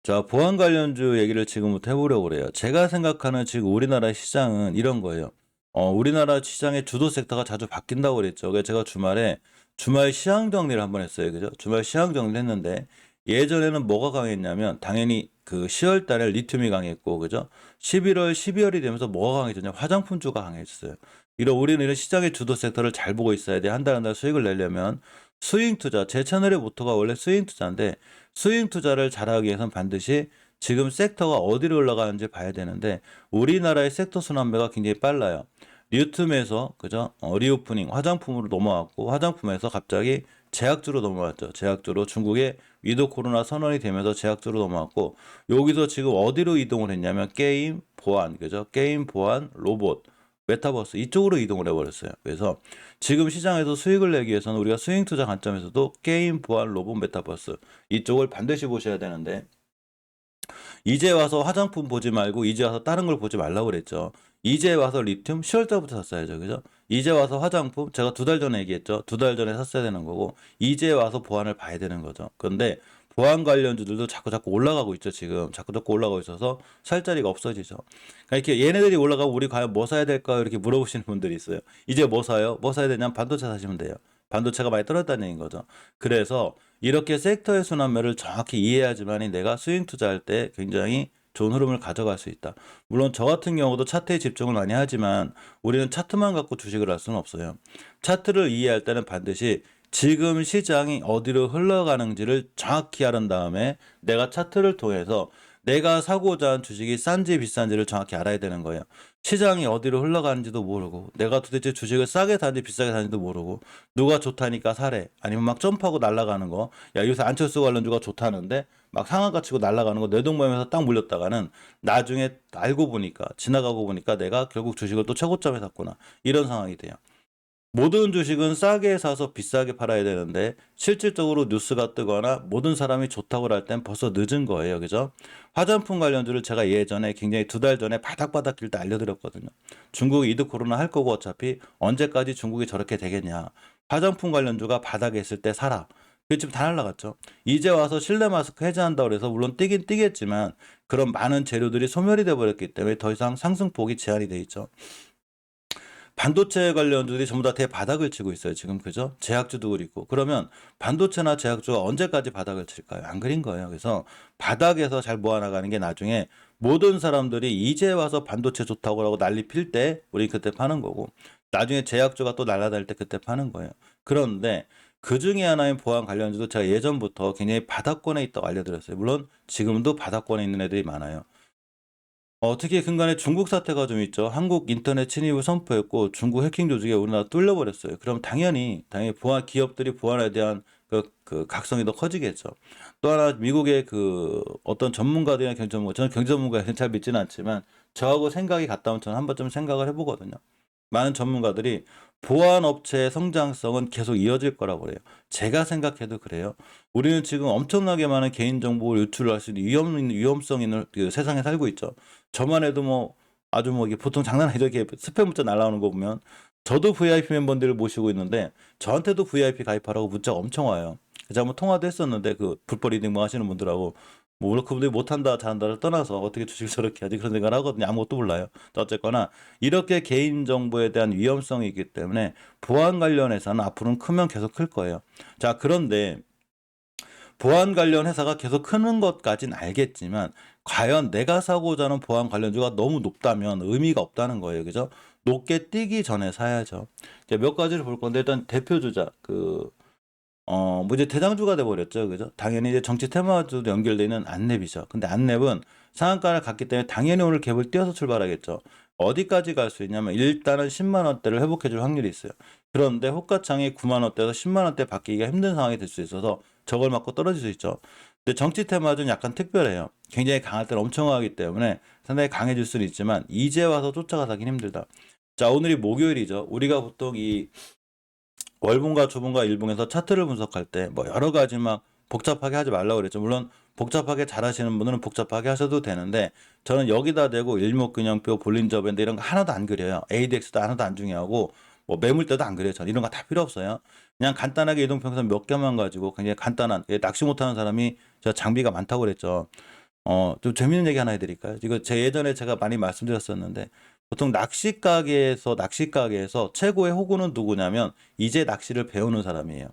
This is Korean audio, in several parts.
자, 보안 관련주 얘기를 지금부터 해보려고 그래요. 제가 생각하는 지금 우리나라 시장은 이런 거예요. 우리나라 시장의 주도 섹터가 자주 바뀐다고 그랬죠. 그래서 제가 주말에 주말 시황 정리를 한번 했어요. 그죠? 주말 시황 정리를 했는데 예전에는 뭐가 강했냐면 당연히 그 10월 달에 리튬이 강했고, 그죠? 11월, 12월이 되면서 뭐가 강해졌냐? 화장품주가 강해졌어요. 우리는 이런 시장의 주도 섹터를 잘 보고 있어야 돼. 한 달 한 달 수익을 내려면 스윙 투자, 제 채널의 모토가 원래 스윙 투자인데 스윙 투자를 잘하기 위해서는 반드시 지금 섹터가 어디로 올라가는지 봐야 되는데 우리나라의 섹터 순환매가 굉장히 빨라요. 리튬에서 그죠? 리오프닝 화장품으로 넘어왔고 화장품에서 갑자기 제약주로 넘어왔죠. 제약주로 중국의 위드 코로나 선언이 되면서 제약주로 넘어왔고 여기서 지금 어디로 이동을 했냐면 게임, 보안, 그죠? 게임, 보안, 로봇, 메타버스 이쪽으로 이동을 해버렸어요. 그래서 지금 시장에서 수익을 내기 위해서는 우리가 스윙 투자 관점에서도 게임, 보안, 로봇, 메타버스 이쪽을 반드시 보셔야 되는데 이제 와서 화장품 보지 말고 이제 와서 다른 걸 보지 말라고 그랬죠. 이제 와서 리튬 10월 달부터 샀어야죠. 그죠? 이제 와서 화장품 제가 2달 전에 얘기했죠. 2달 전에 샀어야 되는 거고 이제 와서 보안을 봐야 되는 거죠. 그런데 보안 관련주들도 자꾸 올라가고 있죠. 지금 자꾸 올라가고 있어서 살 자리가 없어지죠. 그러니까 이렇게 얘네들이 올라가고 우리 과연 뭐 사야 될까요? 이렇게 물어보시는 분들이 있어요. 이제 뭐 사요? 뭐 사야 되냐면 반도체 사시면 돼요. 반도체가 많이 떨어졌다는 얘기인 거죠. 그래서 이렇게 섹터의 순환매를 정확히 이해해야지만이 내가 스윙 투자할 때 굉장히 좋은 흐름을 가져갈 수 있다. 물론 저 같은 경우도 차트에 집중을 많이 하지만 우리는 차트만 갖고 주식을 할 수는 없어요. 차트를 이해할 때는 반드시 지금 시장이 어디로 흘러가는지를 정확히 알은 다음에 내가 차트를 통해서 내가 사고자 한 주식이 싼지 비싼지를 정확히 알아야 되는 거예요. 시장이 어디로 흘러가는지도 모르고 내가 도대체 주식을 싸게 사는지 비싸게 사는지도 모르고 누가 좋다니까 사래 아니면 막 점프하고 날아가는 거 야 요새 안철수 관련주가 좋다는데 막 상한가 치고 날아가는 거 뇌동모임에서 딱 물렸다가는 나중에 알고 보니까 지나가고 보니까 내가 결국 주식을 또 최고점에 샀구나 이런 상황이 돼요. 모든 주식은 싸게 사서 비싸게 팔아야 되는데 실질적으로 뉴스가 뜨거나 모든 사람이 좋다고 할 땐 벌써 늦은 거예요. 그죠? 화장품 관련주를 제가 예전에 굉장히 2달 전에 바닥바닥 길 때 알려드렸거든요. 중국이 이드 코로나 할 거고 어차피 언제까지 중국이 저렇게 되겠냐. 화장품 관련주가 바닥에 있을 때 사라. 그 지금 다 날라갔죠. 이제 와서 실내 마스크 해제한다고 해서 물론 뛰긴 뛰겠지만 그런 많은 재료들이 소멸이 돼 버렸기 때문에 더 이상 상승폭이 제한이 돼 있죠. 반도체 관련주들이 전부 다 대바닥을 치고 있어요. 지금 그죠? 제약주도 그렇고. 그러면 반도체나 제약주가 언제까지 바닥을 칠까요? 안 그린 거예요. 그래서 바닥에서 잘 모아나가는 게 나중에 모든 사람들이 이제 와서 반도체 좋다고 하고 난리 필 때 우리 그때 파는 거고 나중에 제약주가 또 날아다닐 때 그때 파는 거예요. 그런데 그 중에 하나인 보안 관련주도 제가 예전부터 굉장히 바닥권에 있다고 알려드렸어요. 물론 지금도 바닥권에 있는 애들이 많아요. 특히 근간에 중국 사태가 좀 있죠. 한국 인터넷 침입을 선포했고 중국 해킹 조직에 우리나라 뚫려버렸어요. 그럼 당연히 보안 기업들이 보안에 대한 그 각성이 더 커지겠죠. 또 하나 미국의 그 어떤 전문가들이나 경제전문가, 저는 경제전문가에 잘 믿지는 않지만 저하고 생각이 같다면 저는 한 번쯤 생각을 해보거든요. 많은 전문가들이 보안 업체의 성장성은 계속 이어질 거라고 그래요. 제가 생각해도 그래요. 우리는 지금 엄청나게 많은 개인정보를 유출을 할 수 있는 위험성 있는 그 세상에 살고 있죠. 저만 해도 뭐 아주 뭐 이게 보통 장난 아니죠. 이렇게 스팸 문자 날라오는 거 보면 저도 VIP 멤버들을 모시고 있는데 저한테도 VIP 가입하라고 문자가 엄청 와요. 그래서 한번 통화도 했었는데 그 불법 리딩 뭐 하시는 분들하고 뭐 물론 그분들이 못한다 잘한다를 떠나서 어떻게 주식을 저렇게 하지 그런 생각을 하거든요. 아무것도 몰라요. 어쨌거나 이렇게 개인정보에 대한 위험성이 있기 때문에 보안 관련해서는 앞으로는 크면 계속 클 거예요. 자, 그런데 보안 관련 회사가 계속 크는 것까진 알겠지만 과연 내가 사고자 하는 보안 관련주가 너무 높다면 의미가 없다는 거예요. 그죠? 높게 뛰기 전에 사야죠. 이제 몇 가지를 볼 건데 일단 대표주자 뭐 이제 대장주가 돼버렸죠. 그죠? 당연히 이제 정치 테마주도 연결되는 안랩이죠. 근데 안랩은 상한가를 갔기 때문에 당연히 오늘 갭을 띄어서 출발하겠죠. 어디까지 갈 수 있냐면 일단은 10만 원대를 회복해줄 확률이 있어요. 그런데 호가창이 9만 원대에서 10만 원대 바뀌기가 힘든 상황이 될 수 있어서 저걸 맞고 떨어질 수 있죠. 근데 정치 테마주는 약간 특별해요. 굉장히 강할 때는 엄청 하기 때문에 상당히 강해질 수는 있지만 이제 와서 쫓아가긴 힘들다. 자, 오늘이 목요일이죠. 우리가 보통 이 월봉과 주봉과 일봉에서 차트를 분석할 때 뭐 여러 가지 막 복잡하게 하지 말라고 그랬죠. 물론 복잡하게 잘하시는 분들은 복잡하게 하셔도 되는데 저는 여기다 대고 일목균형표, 볼린저 밴드 이런 거 하나도 안 그려요. ADX도 하나도 안 중요하고 뭐 매물대도 안 그려요. 저는 이런 거 다 필요 없어요. 그냥 간단하게 이동평선 몇 개만 가지고 굉장히 간단한 낚시 못하는 사람이 저 장비가 많다고 그랬죠. 좀 재밌는 얘기 하나 해드릴까요? 이거 제 예전에 제가 많이 말씀드렸었는데 보통 낚시 가게에서 최고의 호구는 누구냐면 이제 낚시를 배우는 사람이에요.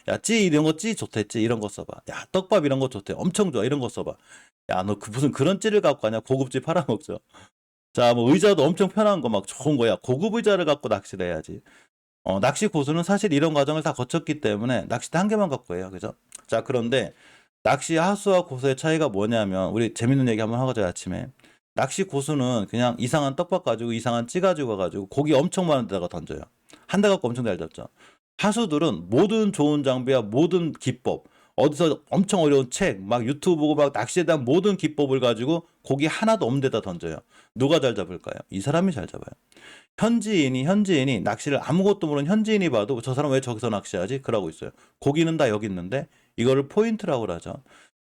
야, 찌 이런 거 찌 좋대, 찌 이런 거 써봐. 야, 떡밥 이런 거 좋대, 엄청 좋아 이런 거 써봐. 야, 너 무슨 그런 찌를 갖고 가냐? 고급지 팔아먹죠. 자, 뭐 의자도 엄청 편한 거 막 좋은 거야. 고급 의자를 갖고 낚시를 해야지. 낚시 고수는 사실 이런 과정을 다 거쳤기 때문에 낚싯대 한 개만 갖고 해요. 그죠? 자, 그런데 낚시 하수와 고수의 차이가 뭐냐면 우리 재밌는 얘기 한번 하고자 아침에. 낚시 고수는 그냥 이상한 떡밥 가지고 이상한 찌 가지고 가지고 고기 엄청 많은 데다가 던져요. 한 대 갖고 엄청 잘 잡죠. 하수들은 모든 좋은 장비와 모든 기법, 어디서 엄청 어려운 책, 막 유튜브 보고 막 낚시에 대한 모든 기법을 가지고 고기 하나도 없는 데다 던져요. 누가 잘 잡을까요? 이 사람이 잘 잡아요. 현지인이 낚시를 아무것도 모르는 현지인이 봐도 저 사람 왜 저기서 낚시하지? 그러고 있어요. 고기는 다 여기 있는데 이거를 포인트라고 하죠.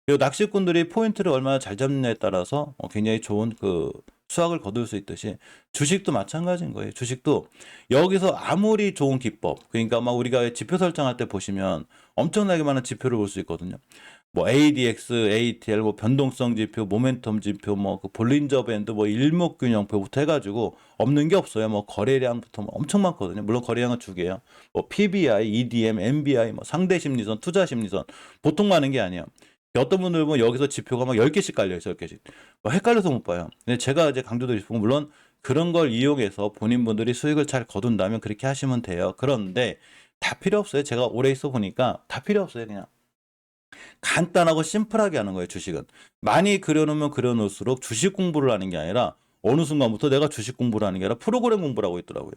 그리고 낚시꾼들이 포인트를 얼마나 잘 잡느냐에 따라서 굉장히 좋은 그 수확을 거둘 수 있듯이 주식도 마찬가지인 거예요. 주식도 여기서 아무리 좋은 기법, 그러니까 막 우리가 지표 설정할 때 보시면 엄청나게 많은 지표를 볼 수 있거든요. 뭐 ADX, ATL, 뭐 변동성 지표, 모멘텀 지표, 뭐 그 볼린저 밴드, 뭐 일목균형표부터 해가지고 없는 게 없어요. 뭐 거래량부터 뭐 엄청 많거든요. 물론 거래량은 두 개요. 뭐 PBI, EDM, MBI, 뭐 상대 심리선, 투자 심리선 보통 많은 게 아니에요. 어떤 분들 보면 여기서 지표가 막 10개씩 깔려 있어요. 10개씩. 헷갈려서 못 봐요. 근데 제가 이제 강조드리고 싶은 건 물론 그런 걸 이용해서 본인분들이 수익을 잘 거둔다면 그렇게 하시면 돼요. 그런데 다 필요 없어요. 제가 오래 있어 보니까 다 필요 없어요. 그냥 간단하고 심플하게 하는 거예요. 주식은 많이 그려놓으면 그려놓을수록 주식 공부를 하는 게 아니라 어느 순간부터 내가 주식 공부를 하는 게 아니라 프로그램 공부를 하고 있더라고요.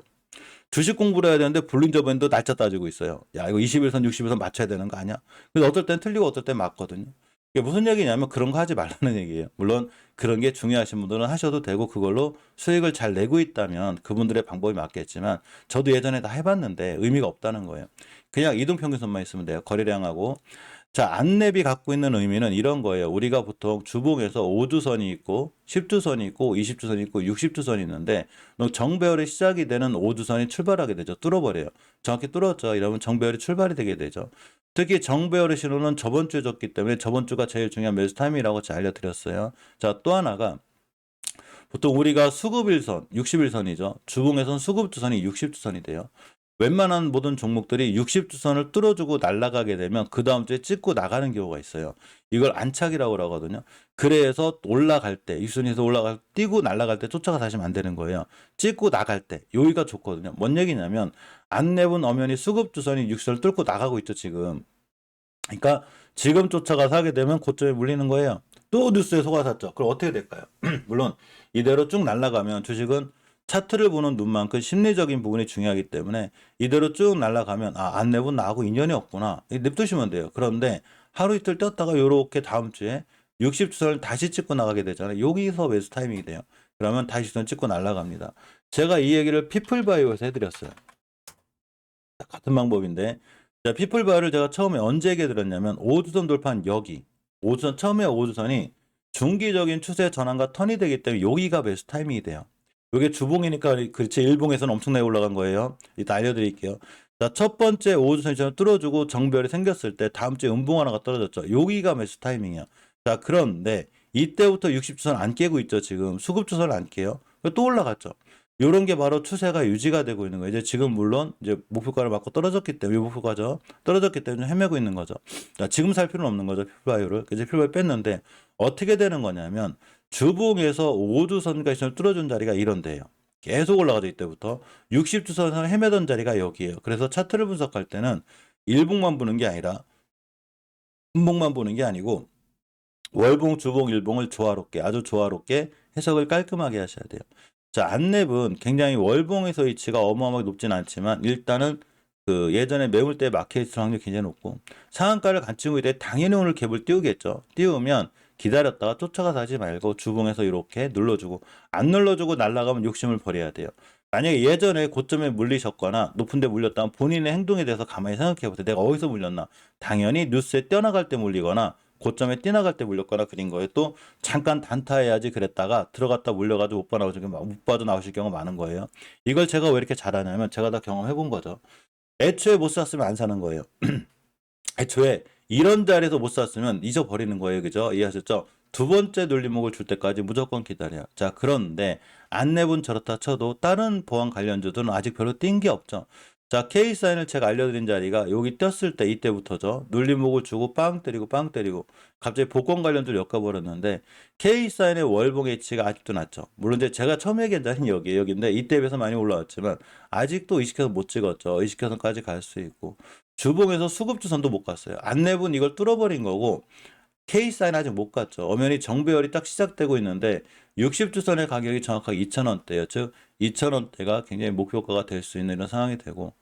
주식 공부를 해야 되는데 볼린저 밴드 날짜 따지고 있어요. 야, 이거 21선 60일선 맞춰야 되는 거 아니야? 그래서 어떨 땐 틀리고 어떨 땐 맞거든요. 이게 무슨 얘기냐면 그런 거 하지 말라는 얘기예요. 물론 그런 게 중요하신 분들은 하셔도 되고 그걸로 수익을 잘 내고 있다면 그분들의 방법이 맞겠지만 저도 예전에 다 해봤는데 의미가 없다는 거예요. 그냥 이동평균선만 있으면 돼요. 거래량하고. 자, 안랩이 갖고 있는 의미는 이런 거예요. 우리가 보통 주봉에서 5주선이 있고 10주선이 있고 20주선이 있고 60주선이 있는데 정배열이 시작이 되는 5주선이 출발하게 되죠. 뚫어버려요. 정확히 뚫었죠. 이러면 정배열이 출발이 되게 되죠. 특히 정배열의 신호는 저번 주에 줬기 때문에 저번 주가 제일 중요한 매수 타임이라고 제가 알려드렸어요. 자, 또 하나가 보통 우리가 수급일선, 60일선이죠. 주봉에선 수급주선이 60주선이 돼요. 웬만한 모든 종목들이 60주선을 뚫어주고 날아가게 되면 그 다음 주에 찍고 나가는 경우가 있어요. 이걸 안착이라고 하거든요. 그래서 올라갈 때, 60선에서 뛰고 날아갈 때 쫓아가 다시면 안 되는 거예요. 찍고 나갈 때, 여기가 좋거든요. 뭔 얘기냐면, 안내분 엄연히 수급주선이 60선을 뚫고 나가고 있죠, 지금. 그러니까 지금 쫓아가 사게 되면 고점에 물리는 거예요. 또 뉴스에 속아샀죠. 그럼 어떻게 될까요? 물론 이대로 쭉 날아가면 주식은 차트를 보는 눈만큼 심리적인 부분이 중요하기 때문에 이대로 쭉 날아가면 안내분 나하고 인연이 없구나. 냅두시면 돼요. 그런데 하루 이틀 떴다가 요렇게 다음 주에 60주선을 다시 찍고 나가게 되잖아요. 여기서 매수 타이밍이 돼요. 그러면 다시 주선 찍고 날아갑니다. 제가 이 얘기를 피플바이오에서 해드렸어요. 같은 방법인데 자, 피플바이오를 제가 처음에 언제 얘기 드렸냐면 5주선 돌파한 여기 5주선 처음에 5주선이 중기적인 추세 전환과 턴이 되기 때문에 여기가 매수 타이밍이 돼요. 이게 주봉이니까 그렇지 일봉에서는 엄청나게 올라간 거예요. 이따 알려드릴게요. 자, 첫 번째 5주선이 뚫어주고 정별이 생겼을 때 다음 주에 음봉 하나가 떨어졌죠. 여기가 매수 타이밍이야. 자, 그런데 이때부터 60주선 안 깨고 있죠. 지금 수급주선을 안 깨요. 또 올라갔죠. 요런 게 바로 추세가 유지가 되고 있는 거예요. 이제 지금 물론 이제 목표가를 맞고 떨어졌기 때문에 목표가죠. 떨어졌기 때문에 헤매고 있는 거죠. 자, 지금 살 필요는 없는 거죠. 피플바이오를. 이제 피플바이오 뺐는데 어떻게 되는 거냐면 주봉에서 5주선과 시선을 뚫어준 자리가 이런 데예요. 계속 올라가죠. 이때부터 60주선을 헤매던 자리가 여기예요. 그래서 차트를 분석할 때는 일봉만 보는 게 아니라 분봉만 보는 게 아니고 월봉, 주봉, 일봉을 조화롭게 아주 조화롭게 해석을 깔끔하게 하셔야 돼요. 자, 안랩은 굉장히 월봉에서 위치가 어마어마하게 높진 않지만 일단은 그 예전에 매물대 막혀있을 확률이 굉장히 높고 상한가를 갖추고 있을 때 당연히 오늘 갭을 띄우겠죠. 띄우면 기다렸다가 쫓아가서 하지 말고 주봉에서 이렇게 눌러주고 안 눌러주고 날아가면 욕심을 버려야 돼요. 만약에 예전에 고점에 물리셨거나 높은 데 물렸다면 본인의 행동에 대해서 가만히 생각해 보세요. 내가 어디서 물렸나? 당연히 뉴스에 뛰어나갈 때 물리거나 고점에 뛰어나갈 때 물렸거나 그린 거예요. 또 잠깐 단타해야지 그랬다가 들어갔다 물려가지고 못 봐도 나오실 경우가 많은 거예요. 이걸 제가 왜 이렇게 잘하냐면 제가 다 경험해 본 거죠. 애초에 못 샀으면 안 사는 거예요. 애초에 이런 자리에서 못 샀으면 잊어버리는 거예요. 그죠? 이해하셨죠? 두 번째 눌림목을 줄 때까지 무조건 기다려. 자, 그런데 안내분 저렇다 쳐도 다른 보안 관련주들은 아직 별로 뛴 게 없죠. 자, K사인을 제가 알려드린 자리가 여기 떴을 때 이때부터죠. 눌림목을 주고 빵 때리고 빵 때리고 갑자기 복권 관련주를 엮어버렸는데 K사인의 월봉 H가 아직도 낮죠. 물론 이제 제가 처음 얘기한 자리는 여기인데 이때 비해서 많이 올라왔지만 아직도 의식해서 못 찍었죠. 의식해서까지 갈 수 있고 주봉에서 수급주선도 못 갔어요. 안내분 이걸 뚫어버린 거고 K사인 아직 못 갔죠. 엄연히 정배열이 딱 시작되고 있는데 60주선의 가격이 정확하게 2,000원대예요. 즉 2,000원대가 굉장히 목표가가 될 수 있는 이런 상황이 되고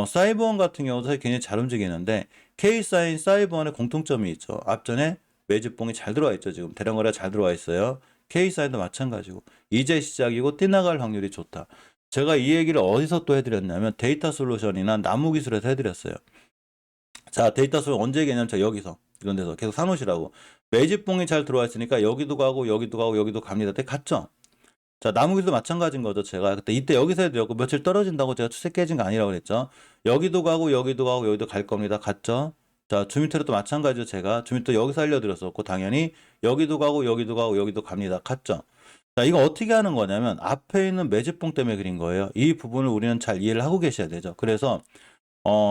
사이버원 같은 경우도 사실 굉장히 잘 움직이는데 K사인 사이버원의 공통점이 있죠. 앞전에 매집봉이 잘 들어와 있죠. 지금 대량거래가 잘 들어와 있어요. K사인도 마찬가지고 이제 시작이고 뛰나갈 확률이 좋다. 제가 이 얘기를 어디서 또 해드렸냐면 데이터 솔루션이나 나무기술에서 해드렸어요. 자, 데이터 솔루션 언제 얘기했냐면 자, 여기서 이런 데서 계속 사놓으시라고. 매집봉이 잘 들어와 있으니까 여기도 가고 여기도 가고 여기도 갑니다. 때 갔죠? 자, 나무기도 마찬가지인 거죠. 제가 그때 이때 여기서 해드렸고 며칠 떨어진다고 제가 추세 깨진 거 아니라고 그랬죠. 여기도 가고 여기도 가고 여기도 갈 겁니다. 갔죠? 자, 주미터도 마찬가지죠. 제가 주미터 여기서 알려드렸었고 당연히 여기도 가고 여기도 가고 여기도 갑니다. 갔죠? 자, 이거 어떻게 하는 거냐면 앞에 있는 매집봉 때문에 그린 거예요. 이 부분을 우리는 잘 이해를 하고 계셔야 되죠. 그래서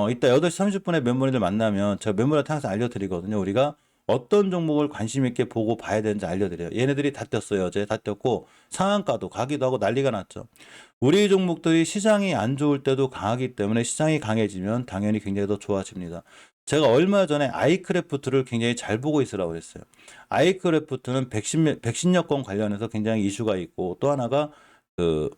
이따 8시 30분에 멤버님들 만나면 제가 멤버한테 항상 알려드리거든요. 우리가 어떤 종목을 관심 있게 보고 봐야 되는지 알려드려요. 얘네들이 다 떴어요. 어제 다 떴고 상한가도 가기도 하고 난리가 났죠. 우리 종목들이 시장이 안 좋을 때도 강하기 때문에 시장이 강해지면 당연히 굉장히 더 좋아집니다. 제가 얼마 전에 아이크래프트를 굉장히 잘 보고 있으라고 그랬어요. 아이크래프트는 백신 여권 관련해서 굉장히 이슈가 있고 또 하나가 그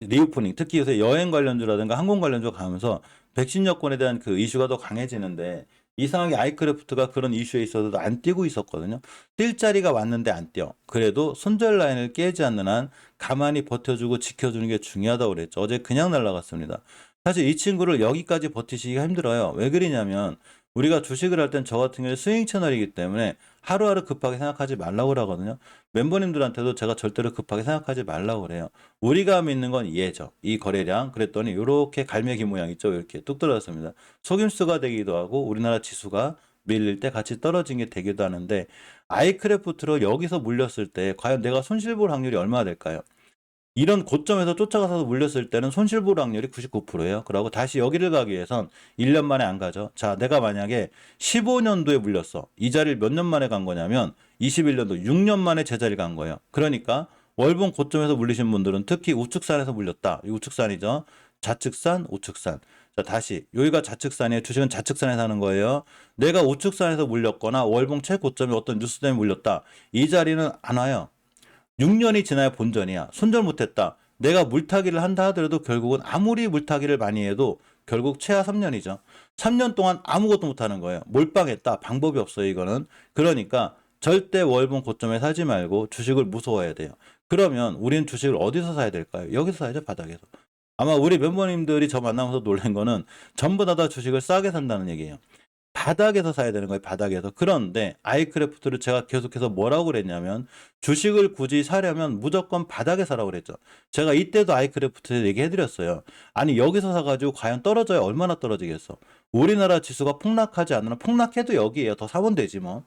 리오프닝 특히 요새 여행 관련주라든가 항공 관련주가 가면서 백신 여권에 대한 그 이슈가 더 강해지는데 이상하게 아이크래프트가 그런 이슈에 있어서도 안 뛰고 있었거든요. 뛸 자리가 왔는데 안 뛰어. 그래도 손절 라인을 깨지 않는 한 가만히 버텨주고 지켜주는 게 중요하다고 그랬죠. 어제 그냥 날아갔습니다. 사실 이 친구를 여기까지 버티시기가 힘들어요. 왜 그러냐면 우리가 주식을 할 땐 저 같은 경우에 스윙 채널이기 때문에 하루하루 급하게 생각하지 말라고 그러거든요. 멤버님들한테도 제가 절대로 급하게 생각하지 말라고 그래요. 우리가 믿는 건 얘죠. 이 거래량. 그랬더니 이렇게 갈매기 모양 있죠. 이렇게 뚝 떨어졌습니다. 속임수가 되기도 하고 우리나라 지수가 밀릴 때 같이 떨어진 게 되기도 하는데 아이크래프트로 여기서 물렸을 때 과연 내가 손실 볼 확률이 얼마나 될까요? 이런 고점에서 쫓아가서 물렸을 때는 손실 볼 확률이 99%예요. 그러고 다시 여기를 가기 위해선 1년 만에 안 가죠. 자, 내가 만약에 15년도에 물렸어. 이 자리를 몇 년 만에 간 거냐면 21년도 6년 만에 제자리 간 거예요. 그러니까 월봉 고점에서 물리신 분들은 특히 우측산에서 물렸다. 이 우측산이죠. 좌측산, 우측산. 자, 다시 여기가 좌측산이에요. 주식은 좌측산에서 하는 거예요. 내가 우측산에서 물렸거나 월봉 최고점에 어떤 뉴스 때문에 물렸다. 이 자리는 안 와요. 6년이 지나야 본전이야. 손절 못했다. 내가 물타기를 한다 하더라도 결국은 아무리 물타기를 많이 해도 결국 최하 3년이죠. 3년 동안 아무것도 못하는 거예요. 몰빵했다. 방법이 없어요. 이거는. 그러니까 절대 월봉 고점에 사지 말고 주식을 무서워해야 돼요. 그러면 우리는 주식을 어디서 사야 될까요? 여기서 사야죠. 바닥에서. 아마 우리 멤버님들이 저 만나면서 놀란 거는 전부 다 주식을 싸게 산다는 얘기예요. 바닥에서 사야 되는 거예요. 바닥에서. 그런데 아이크래프트를 제가 계속해서 뭐라고 그랬냐면 주식을 굳이 사려면 무조건 바닥에 사라고 그랬죠. 제가 이때도 아이크래프트 얘기해드렸어요. 아니 여기서 사가지고 과연 떨어져야 얼마나 떨어지겠어. 우리나라 지수가 폭락하지 않으면 폭락해도 여기에요. 더 사면 되지 뭐.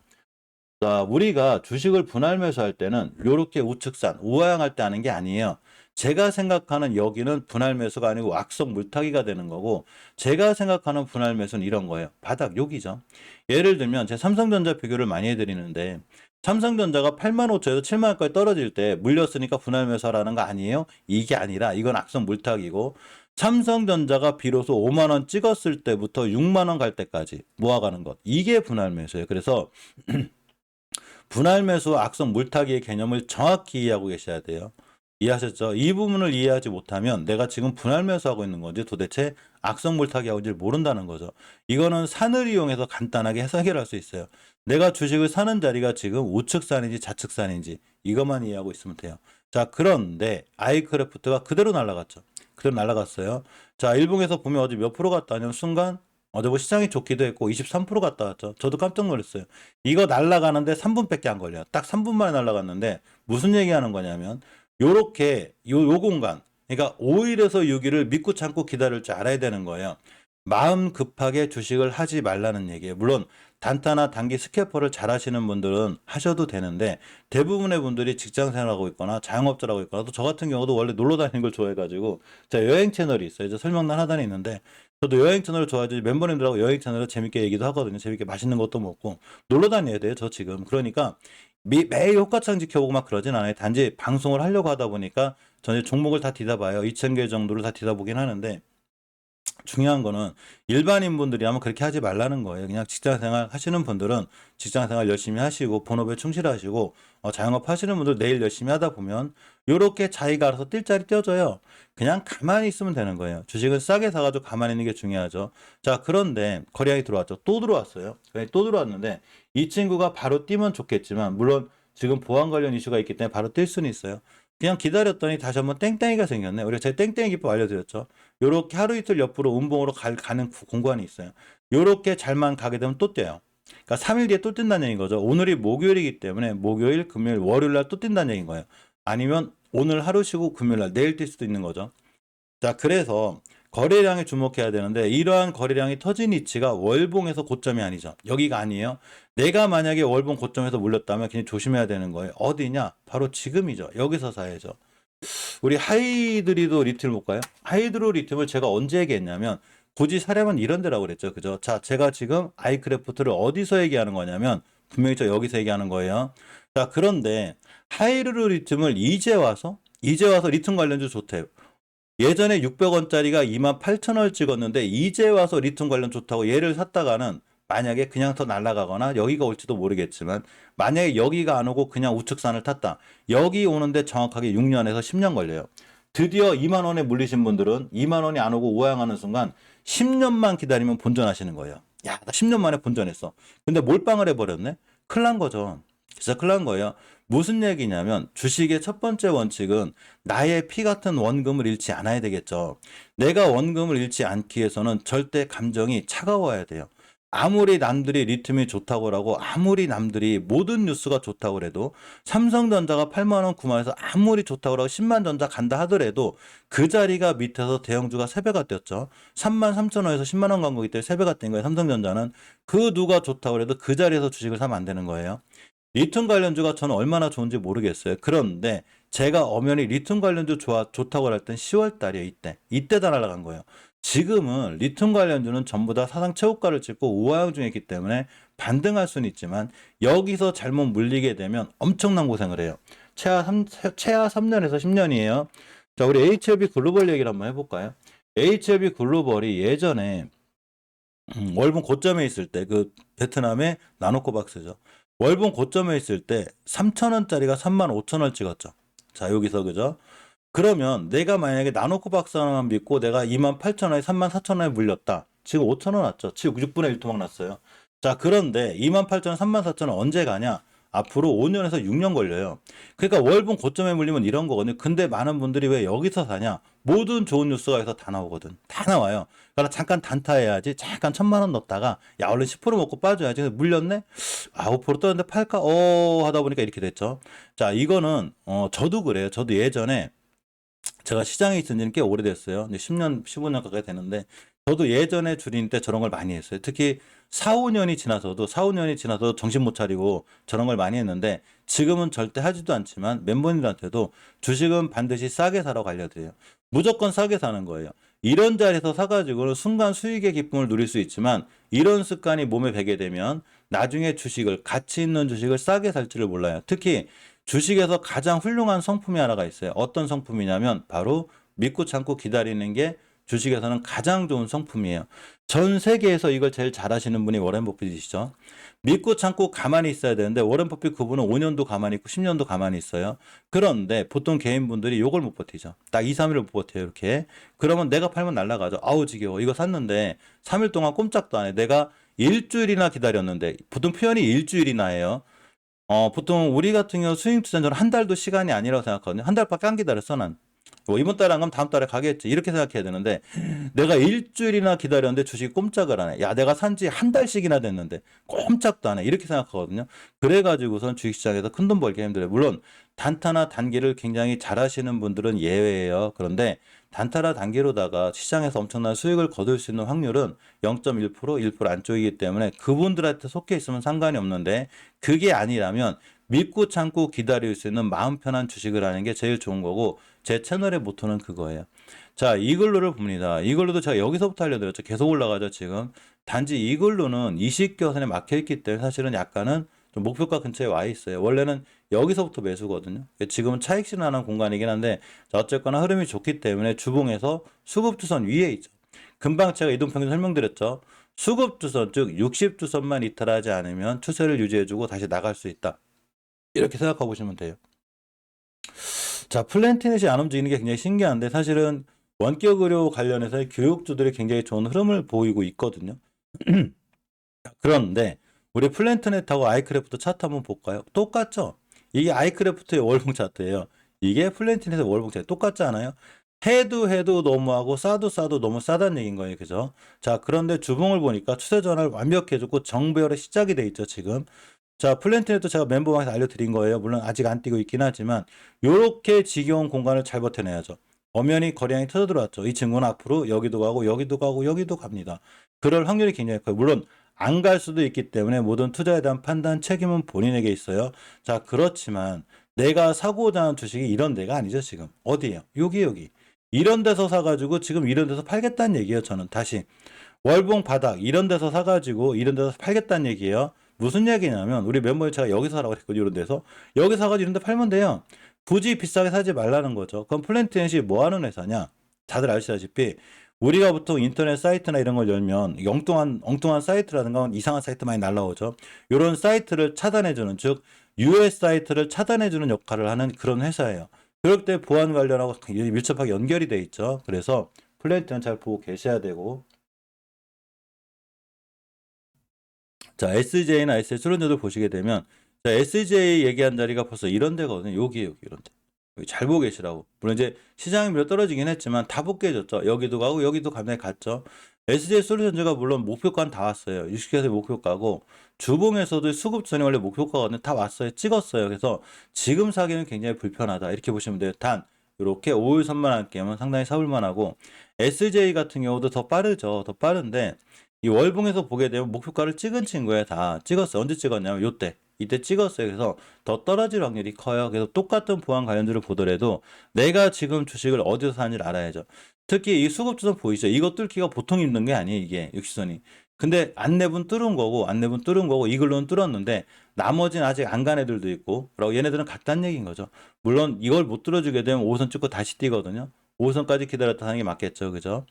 자, 우리가 주식을 분할 매수할 때는 이렇게 우측산, 우하향할 때 하는 게 아니에요. 제가 생각하는 여기는 분할 매수가 아니고 악성 물타기가 되는 거고 제가 생각하는 분할 매수는 이런 거예요. 바닥 여기죠. 예를 들면 제 삼성전자 비교를 많이 해드리는데 삼성전자가 8만 5천에서 7만 원까지 떨어질 때 물렸으니까 분할 매수하라는 거 아니에요? 이게 아니라 이건 악성 물타기고 삼성전자가 비로소 5만 원 찍었을 때부터 6만 원 갈 때까지 모아가는 것. 이게 분할 매수예요. 그래서 분할 매수 악성 물타기의 개념을 정확히 이해하고 계셔야 돼요. 이해하셨죠? 이 부분을 이해하지 못하면 내가 지금 분할 매수하고 있는 건지 도대체 악성 물타기하고 있는지 모른다는 거죠. 이거는 산을 이용해서 간단하게 해결할 수 있어요. 내가 주식을 사는 자리가 지금 우측산인지 좌측산인지 이것만 이해하고 있으면 돼요. 자, 그런데 아이크래프트가 그대로 날아갔죠. 그대로 날아갔어요. 자, 일봉에서 보면 어제 몇 프로 갔다 하냐면 순간 어제 뭐 시장이 좋기도 했고 23% 갔다 왔죠. 저도 깜짝 놀랐어요. 이거 날아가는데 3분밖에 안 걸려요. 딱 3분 만에 날아갔는데 무슨 얘기하는 거냐면 요렇게 요 공간 그러니까 5일에서 6일을 믿고 참고 기다릴 줄 알아야 되는 거예요. 마음 급하게 주식을 하지 말라는 얘기예요. 물론 단타나 단기 스캐퍼를 잘 하시는 분들은 하셔도 되는데 대부분의 분들이 직장 생활하고 있거나 자영업자라고 있거나 또 저 같은 경우도 원래 놀러 다니는 걸 좋아해가지고 제가 여행 채널이 있어요. 이제 설명란 하단에 있는데 저도 여행 채널을 좋아해서 멤버님들하고 여행 채널을 재밌게 얘기도 하거든요. 재밌게 맛있는 것도 먹고 놀러 다녀야 돼요. 저 지금. 그러니까 매일 호가창 지켜보고 막 그러진 않아요. 단지 방송을 하려고 하다 보니까 저는 종목을 다 뒤다봐요. 2,000개 정도를 다 뒤다보긴 하는데 중요한 거는 일반인 분들이라면 그렇게 하지 말라는 거예요. 그냥 직장 생활 하시는 분들은 직장 생활 열심히 하시고 본업에 충실하시고 자영업 하시는 분들 내일 열심히 하다 보면 요렇게 자기가 알아서 뛸 자리 뛰어줘요. 그냥 가만히 있으면 되는 거예요. 주식은 싸게 사가지고 가만히 있는 게 중요하죠. 자, 그런데 거래량이 들어왔죠. 또 들어왔어요. 또 들어왔는데 이 친구가 바로 뛰면 좋겠지만 물론 지금 보안 관련 이슈가 있기 때문에 바로 뛸 수는 있어요. 그냥 기다렸더니 다시 한번 땡땡이가 생겼네. 우리가 제가 땡땡이 기법 알려드렸죠. 요렇게 하루 이틀 옆으로 음봉으로 가는 공간이 있어요. 요렇게 잘만 가게 되면 또 뛰어요. 그러니까 3일 뒤에 또 뛴다는 얘기인 거죠. 오늘이 목요일이기 때문에 목요일, 금요일, 월요일 날 또 뛴다는 얘기인 거예요. 아니면 오늘 하루 쉬고 금요일 날 내일 뛸 수도 있는 거죠. 자, 그래서 거래량에 주목해야 되는데 이러한 거래량이 터진 위치가 월봉에서 고점이 아니죠. 여기가 아니에요. 내가 만약에 월봉 고점에서 물렸다면 굉장히 조심해야 되는 거예요. 어디냐? 바로 지금이죠. 여기서 사야죠. 우리 하이드리도 리틀 볼까요? 하이드로 리튬을 제가 언제 얘기했냐면 굳이 사려면 이런 데라고 그랬죠. 그죠? 자, 제가 지금 아이크래프트를 어디서 얘기하는 거냐면 분명히 저 여기서 얘기하는 거예요. 자, 그런데 하이드로 리튬을 이제 와서 리튬 관련주 좋대요. 예전에 600원짜리가 28,000원을 찍었는데 이제 와서 리튬 관련 좋다고 얘를 샀다가는 만약에 그냥 더 날아가거나 여기가 올지도 모르겠지만 만약에 여기가 안 오고 그냥 우측산을 탔다. 여기 오는데 정확하게 6년에서 10년 걸려요. 드디어 2만 원에 물리신 분들은 2만 원이 안 오고 우하향하는 순간 10년만 기다리면 본전하시는 거예요. 야, 나 10년 만에 본전했어. 근데 몰빵을 해버렸네? 큰일 난 거죠. 진짜 큰일 난 거예요. 무슨 얘기냐면 주식의 첫 번째 원칙은 나의 피 같은 원금을 잃지 않아야 되겠죠. 내가 원금을 잃지 않기 위해서는 절대 감정이 차가워야 돼요. 아무리 남들이 리튬이 좋다고 하고 아무리 남들이 모든 뉴스가 좋다고 해도 삼성전자가 8만 원, 9만 원에서 아무리 좋다고 하고 10만 전자 간다 하더라도 그 자리가 밑에서 대형주가 3배가 뛰었죠. 3만 3천 원에서 10만 원 간 거기 때문에 3배가 뛴 거예요. 삼성전자는 그 누가 좋다고 해도 그 자리에서 주식을 사면 안 되는 거예요. 리튬 관련주가 저는 얼마나 좋은지 모르겠어요. 그런데 제가 엄연히 리튬 관련주 좋다고 할 땐 10월 달이에요. 이때 다 날아간 거예요. 지금은 리튬 관련주는 전부 다 사상 최고가를 찍고 우하향 중에 있기 때문에 반등할 수는 있지만 여기서 잘못 물리게 되면 엄청난 고생을 해요. 최하 3년에서 10년이에요. 자, 우리 HLB 글로벌 얘기를 한번 해볼까요? HLB 글로벌이 예전에 월봉 고점에 있을 때 그 베트남의 나노코박스죠. 월봉 고점에 있을 때 3,000원짜리가 35,000원 찍었죠. 자, 여기서 그죠? 그러면 내가 만약에 나노코박스 하나만 믿고 내가 28,000원에 34,000원에 물렸다. 지금 5,000원 왔죠. 지금 6분의 1 토막 났어요. 자, 그런데 28,000원, 34,000원 언제 가냐? 앞으로 5년에서 6년 걸려요. 그러니까 월봉 고점에 물리면 이런 거거든요. 근데 많은 분들이 왜 여기서 사냐? 모든 좋은 뉴스가 여기서 다 나오거든. 다 나와요. 그러니까 잠깐 단타해야지. 잠깐 1,000만 원 넣었다가 야, 얼른 10% 먹고 빠져야지. 물렸네? 아, 5% 떴는데 팔까? 하다 보니까 이렇게 됐죠. 자, 이거는 저도 그래요. 저도 예전에 제가 시장에 있은 지는 꽤 오래됐어요. 이제 10년, 15년 가까이 되는데 저도 예전에 줄인 때 저런 걸 많이 했어요. 특히 4, 5년이 지나서도 정신 못 차리고 저런 걸 많이 했는데 지금은 절대 하지도 않지만 멤버님들한테도 주식은 반드시 싸게 사라고 알려드려요. 무조건 싸게 사는 거예요. 이런 자리에서 사가지고는 순간 수익의 기쁨을 누릴 수 있지만 이런 습관이 몸에 배게 되면 나중에 가치 있는 주식을 싸게 살지를 몰라요. 특히 주식에서 가장 훌륭한 성품이 하나가 있어요. 어떤 성품이냐면 바로 믿고 참고 기다리는 게 주식에서는 가장 좋은 성품이에요. 전 세계에서 이걸 제일 잘하시는 분이 워렌 버핏이시죠. 믿고 참고 가만히 있어야 되는데 워렌 버핏 그분은 5년도 가만히 있고 10년도 가만히 있어요. 그런데 보통 개인분들이 요걸 못 버티죠. 딱 2, 3일을 못 버텨요. 이렇게. 그러면 내가 팔면 날라가죠. 아우 지겨워. 이거 샀는데 3일 동안 꼼짝도 안 해. 내가 일주일이나 기다렸는데 보통 표현이 일주일이나 해요. 보통 우리 같은 경우 수익 투자는 저는 한 달도 시간이 아니라고 생각하거든요. 한 달밖에 안 기다렸어, 난. 뭐 이번 달에 안 가면 다음 달에 가겠지. 이렇게 생각해야 되는데 내가 일주일이나 기다렸는데 주식이 꼼짝을 안 해. 야, 내가 산지 한 달씩이나 됐는데 꼼짝도 안 해. 이렇게 생각하거든요. 그래가지고선 주식시장에서 큰 돈 벌기 힘들어요. 물론 단타나 단기를 굉장히 잘하시는 분들은 예외예요. 그런데 단타나 단기로다가 시장에서 엄청난 수익을 거둘 수 있는 확률은 0.1%, 1% 안쪽이기 때문에 그분들한테 속해 있으면 상관이 없는데 그게 아니라면 믿고 참고 기다릴 수 있는 마음 편한 주식을 하는 게 제일 좋은 거고 제 채널의 모토는 그거예요. 자, 이글루를 봅니다. 이글루도 제가 여기서부터 알려드렸죠. 계속 올라가죠, 지금. 단지 이글루는 20개선에 막혀 있기 때문에 사실은 약간은 좀 목표가 근처에 와 있어요. 원래는 여기서부터 매수거든요. 지금은 차익 실현하는 공간이긴 한데 자, 어쨌거나 흐름이 좋기 때문에 주봉에서 수급주선 위에 있죠. 금방 제가 이동평균 설명드렸죠. 수급주선 즉 60주선만 이탈하지 않으면 추세를 유지해주고 다시 나갈 수 있다. 이렇게 생각하고 보시면 돼요. 자, 플랜티넷이 안 움직이는 게 굉장히 신기한데 사실은 원격 의료 관련해서 교육주들이 굉장히 좋은 흐름을 보이고 있거든요. 그런데 우리 플랜트넷하고 아이크래프트 차트 한번 볼까요? 똑같죠? 이게 아이크래프트의 월봉 차트예요. 이게 플랜트넷의 월봉 차트 똑같지 않아요? 해도 너무하고 싸도 너무 싸다는 얘기인 거예요. 그죠? 자, 그런데 주봉을 보니까 추세 전환을 완벽히 해줬고 정배열의 시작이 돼 있죠. 지금. 자, 플랜트넷도 제가 멤버방에서 알려드린 거예요. 물론 아직 안 뛰고 있긴 하지만 요렇게 지겨운 공간을 잘 버텨내야죠. 엄연히 거래량이 터져 들어왔죠. 이 친구는 앞으로 여기도 가고 여기도 가고 여기도 갑니다. 그럴 확률이 굉장히 커요. 물론 안 갈 수도 있기 때문에 모든 투자에 대한 판단 책임은 본인에게 있어요. 자, 그렇지만 내가 사고자 하는 주식이 이런 데가 아니죠. 지금 어디예요? 여기 이런 데서 사가지고 지금 이런 데서 팔겠다는 얘기예요. 저는 다시 월봉 바닥 이런 데서 사가지고 이런 데서 팔겠다는 얘기예요. 무슨 얘기냐면 우리 멤버에 제가 여기서 사라고 했거든요. 이런 데서 여기 사가지고 이런 데 팔면 돼요. 굳이 비싸게 사지 말라는 거죠. 그럼 플랜트넷이 뭐 하는 회사냐? 다들 아시다시피 우리가 보통 인터넷 사이트나 이런 걸 열면 엉뚱한 사이트라든가 이상한 사이트 많이 날라오죠. 이런 사이트를 차단해주는 즉 US 사이트를 차단해주는 역할을 하는 그런 회사예요. 그럴 때 보안 관련하고 밀접하게 연결이 돼 있죠. 그래서 플랜트는 잘 보고 계셔야 되고 자, SJ나 SJ 수련자들 보시게 되면 자, SJ 얘기한 자리가 벌써 이런 데거든요. 여기 이런 데. 여기 잘 보고 계시라고. 물론 이제 시장이 밀어 떨어지긴 했지만 다 붙게 해줬죠. 여기도 가고 여기도 감당히 갔죠. SJ 솔루션즈가 물론 목표가는 다 왔어요. 60개에서 목표가고 주봉에서도 수급전이 원래 목표가거든요. 다 왔어요. 찍었어요. 그래서 지금 사기는 굉장히 불편하다. 이렇게 보시면 돼요. 단 이렇게 5일선만 할게면 상당히 사볼만하고 SJ 같은 경우도 더 빠르죠. 더 빠른데 이 월봉에서 보게 되면 목표가를 찍은 친구에 다 찍었어요. 언제 찍었냐면 요때. 이때 찍었어요. 그래서 더 떨어질 확률이 커요. 그래서 똑같은 보안 관련주를 보더라도 내가 지금 주식을 어디서 사는지를 알아야죠. 특히 이 수급주선 보이시죠? 이거 뚫기가 보통 힘든 게 아니에요. 이게 60선이. 근데 안내분 뚫은 거고 이글로는 뚫었는데 나머지는 아직 안 간 애들도 있고 그리고 얘네들은 갔다는 얘기인 거죠. 물론 이걸 못 뚫어주게 되면 5선 찍고 다시 뛰거든요. 5선까지 기다렸다 하는 게 맞겠죠. 그죠?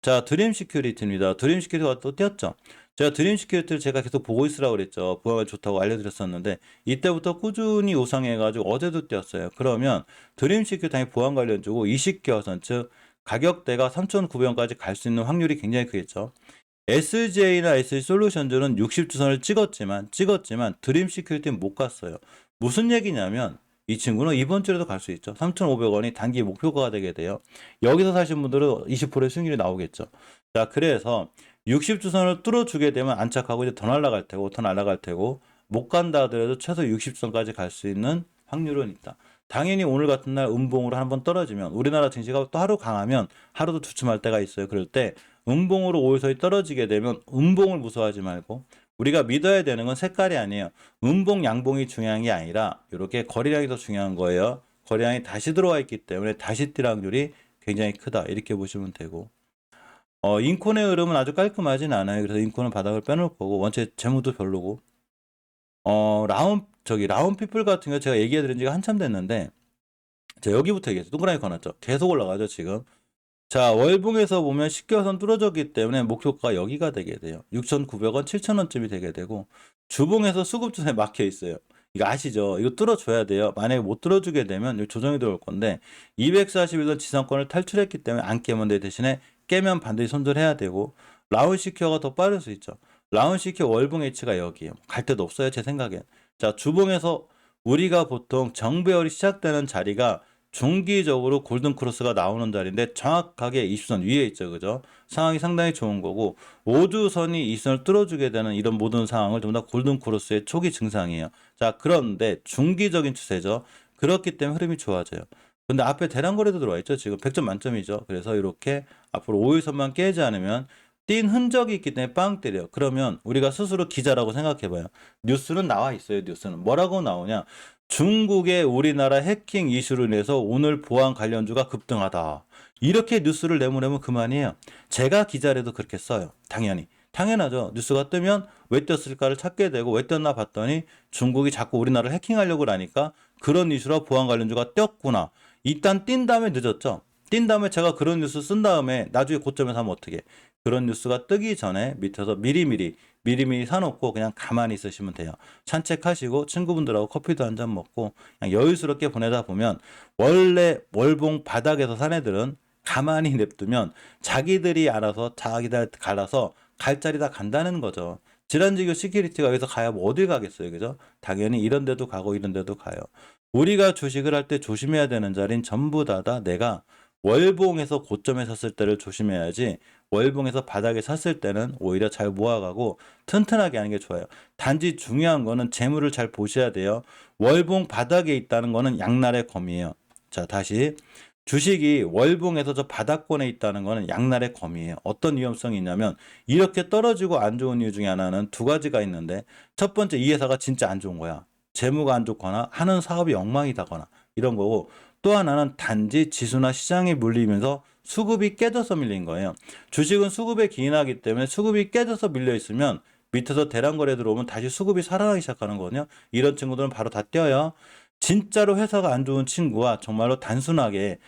자, 드림 시큐리티입니다. 드림 시큐리티가 또 뛰었죠. 제가 드림 시큐리티를 제가 계속 보고 있으라고 그랬죠. 보안이 좋다고 알려드렸었는데 이때부터 꾸준히 우상해가지고 어제도 뛰었어요. 그러면 드림 시큐리티 당연히 보안 관련주고 20개선 즉 가격대가 3,900원까지 갈 수 있는 확률이 굉장히 크겠죠. SJ나 SJ 솔루션즈는 60주선을 찍었지만 드림 시큐리티는 못 갔어요. 무슨 얘기냐면 이 친구는 이번 주에도 갈 수 있죠. 3,500원이 단기 목표가가 되게 돼요. 여기서 사신 분들은 20%의 수익률이 나오겠죠. 자, 그래서 60주선을 뚫어주게 되면 안착하고 이제 더 날아갈 테고 못 간다 하더라도 최소 60주선까지 갈 수 있는 확률은 있다. 당연히 오늘 같은 날 음봉으로 한번 떨어지면 우리나라 증시가 또 하루 강하면 하루도 주춤할 때가 있어요. 그럴 때 음봉으로 5일선이 떨어지게 되면 음봉을 무서워하지 말고 우리가 믿어야 되는 건 색깔이 아니에요. 음봉, 양봉이 중요한 게 아니라 이렇게 거래량이 더 중요한 거예요. 거래량이 다시 들어와 있기 때문에 다시 뛸 확률이 굉장히 크다. 이렇게 보시면 되고 인콘의 흐름은 아주 깔끔하진 않아요. 그래서 인콘은 바닥을 빼놓을 거고 원체 재무도 별로고 라운피플 같은 거 제가 얘기해 드린 지가 한참 됐는데 자, 여기부터 얘기했어요. 동그라미 걸어놨죠. 계속 올라가죠, 지금. 자, 월봉에서 보면 10개선 뚫어졌기 때문에 목표가가 여기가 되게 돼요. 6,900원, 7,000원쯤이 되게 되고 주봉에서 수급주에 막혀 있어요. 이거 아시죠? 이거 뚫어줘야 돼요. 만약에 못 뚫어주게 되면 조정이 들어올 건데 241선 지상권을 탈출했기 때문에 안 깨면 돼. 대신에 깨면 반드시 손절해야 되고 라운시큐어가 더 빠를 수 있죠. 라운시큐어 월봉 H가 여기에요. 갈 데도 없어요. 제 생각엔. 자, 주봉에서 우리가 보통 정배열이 시작되는 자리가 중기적으로 골든크로스가 나오는 자리인데 정확하게 20선 위에 있죠. 그죠? 상황이 상당히 좋은 거고 5주선이 20선을 뚫어주게 되는 이런 모든 상황을 전부 다 골든크로스의 초기 증상이에요. 자, 그런데 중기적인 추세죠. 그렇기 때문에 흐름이 좋아져요. 근데 앞에 대량거래도 들어와 있죠. 지금 100점 만점이죠. 그래서 이렇게 앞으로 5일선만 깨지 않으면 띈 흔적이 있기 때문에 빵 때려요. 그러면 우리가 스스로 기자라고 생각해봐요. 뉴스는 나와 있어요. 뉴스는 뭐라고 나오냐? 중국의 우리나라 해킹 이슈로 인해서 오늘 보안 관련주가 급등하다. 이렇게 뉴스를 내보내면 그만이에요. 제가 기자라도 그렇게 써요. 당연히. 당연하죠. 뉴스가 뜨면 왜 떴을까를 찾게 되고 왜 떴나 봤더니 중국이 자꾸 우리나라를 해킹하려고 하니까 그런 이슈로 보안 관련주가 떴구나. 일단 뛴 다음에 늦었죠. 뛴 다음에 제가 그런 뉴스 쓴 다음에 나중에 고점에서 하면 어떻게? 그런 뉴스가 뜨기 전에 밑에서 미리미리 사놓고 그냥 가만히 있으시면 돼요. 산책하시고 친구분들하고 커피도 한 잔 먹고 그냥 여유스럽게 보내다 보면 원래 월봉 바닥에서 산 애들은 가만히 냅두면 자기들이 알아서 자기들 갈아서 갈 자리 다 간다는 거죠. 질환지교 시큐리티가 여기서 가야 뭐 어딜 가겠어요. 그죠? 당연히 이런 데도 가고 이런 데도 가요. 우리가 주식을 할 때 조심해야 되는 자리는 전부 다 내가 월봉에서 고점에 샀을 때를 조심해야지 월봉에서 바닥에 샀을 때는 오히려 잘 모아가고 튼튼하게 하는 게 좋아요. 단지 중요한 거는 재물을 잘 보셔야 돼요. 월봉 바닥에 있다는 거는 양날의 검이에요. 자, 다시 주식이 월봉에서 저 바닥권에 있다는 거는 양날의 검이에요. 어떤 위험성이 있냐면 이렇게 떨어지고 안 좋은 이유 중에 하나는 두 가지가 있는데 첫 번째 이 회사가 진짜 안 좋은 거야. 재무가 안 좋거나 하는 사업이 엉망이다거나 이런 거고 또 하나는 단지 지수나 시장에 물리면서 수급이 깨져서 밀린 거예요. 주식은 수급에 기인하기 때문에 수급이 깨져서 밀려 있으면 밑에서 대량거래 들어오면 다시 수급이 살아나기 시작하는 거거든요. 이런 친구들은 바로 다 뛰어요. 진짜로 회사가 안 좋은 친구와 정말로 단순하게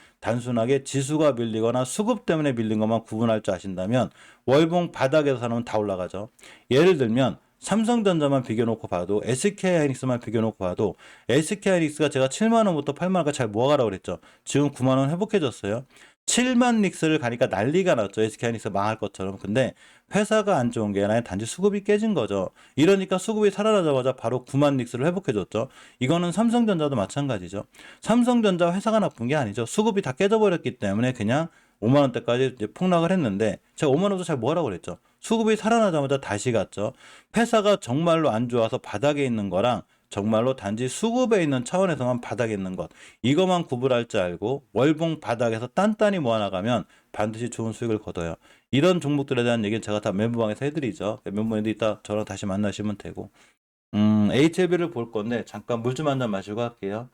지수가 밀리거나 수급 때문에 밀린 것만 구분할 줄 아신다면 월봉 바닥에서 사놓으면 다 올라가죠. 예를 들면 삼성전자만 비교놓고 봐도 SK하이닉스만 비교놓고 봐도 SK하이닉스가 제가 7만 원부터 8만 원까지 잘 모아가라고 그랬죠. 지금 9만 원 회복해졌어요. 7만 닉스를 가니까 난리가 났죠. SK하이닉스 망할 것처럼. 근데 회사가 안 좋은 게 아니라 단지 수급이 깨진 거죠. 이러니까 수급이 살아나자마자 바로 9만 닉스를 회복해줬죠. 이거는 삼성전자도 마찬가지죠. 삼성전자 회사가 나쁜 게 아니죠. 수급이 다 깨져버렸기 때문에 그냥 5만 원대까지 이제 폭락을 했는데 제가 5만 원도 잘 뭐라고 그랬죠. 수급이 살아나자마자 다시 갔죠. 회사가 정말로 안 좋아서 바닥에 있는 거랑 정말로 단지 수급에 있는 차원에서만 바닥에 있는 것 이것만 구분할 줄 알고 월봉 바닥에서 단단히 모아나가면 반드시 좋은 수익을 거둬요. 이런 종목들에 대한 얘기는 제가 다 멤버방에서 해드리죠. 멤버님도 이따 저랑 다시 만나시면 되고 HLB를 볼 건데 잠깐 물 좀 한 잔 마시고 할게요.